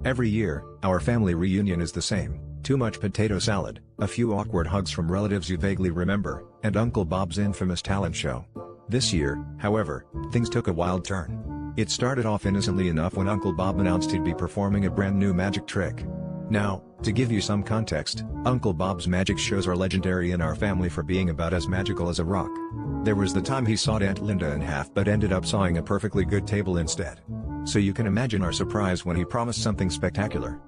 Every year, our family reunion is the same: too much potato salad, a few awkward hugs from relatives you vaguely remember, and Uncle Bob's infamous talent show. This year, however, things took a wild turn. It started off innocently enough when Uncle Bob announced he'd be performing a brand new magic trick. Now, to give you some context, Uncle Bob's magic shows are legendary in our family for being about as magical as a rock. There was the time he sawed Aunt Linda in half but ended up sawing a perfectly good table instead. So you can imagine our surprise when he promised something spectacular.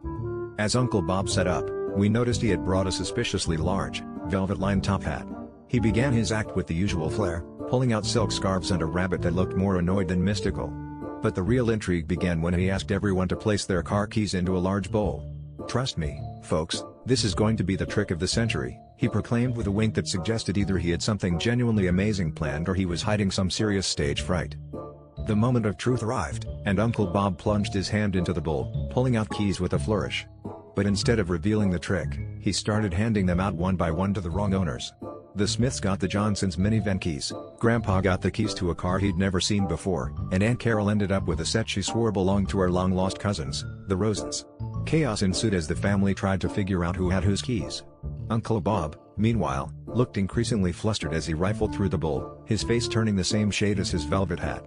As Uncle Bob set up, we noticed he had brought a suspiciously large, velvet-lined top hat. He began his act with the usual flair, pulling out silk scarves and a rabbit that looked more annoyed than mystical. But the real intrigue began when he asked everyone to place their car keys into a large bowl. "Trust me, folks, this is going to be the trick of the century," he proclaimed with a wink that suggested either he had something genuinely amazing planned or he was hiding some serious stage fright. The moment of truth arrived, and Uncle Bob plunged his hand into the bowl, pulling out keys with a flourish. But instead of revealing the trick, he started handing them out one by one to the wrong owners. The Smiths got the Johnsons' minivan keys, Grandpa got the keys to a car he'd never seen before, and Aunt Carol ended up with a set she swore belonged to her long-lost cousins, the Rosens. Chaos ensued as the family tried to figure out who had whose keys. Uncle Bob, meanwhile, looked increasingly flustered as he rifled through the bowl, his face turning the same shade as his velvet hat.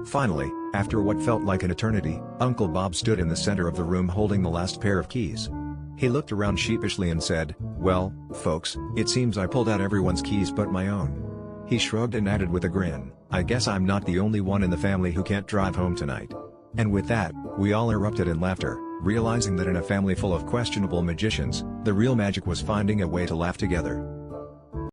Finally, after what felt like an eternity, Uncle Bob stood in the center of the room holding the last pair of keys. He looked around sheepishly and said, "Well, folks, it seems I pulled out everyone's keys but my own." He shrugged and added with a grin, "I guess I'm not the only one in the family who can't drive home tonight." And with that, we all erupted in laughter, realizing that in a family full of questionable magicians, the real magic was finding a way to laugh together.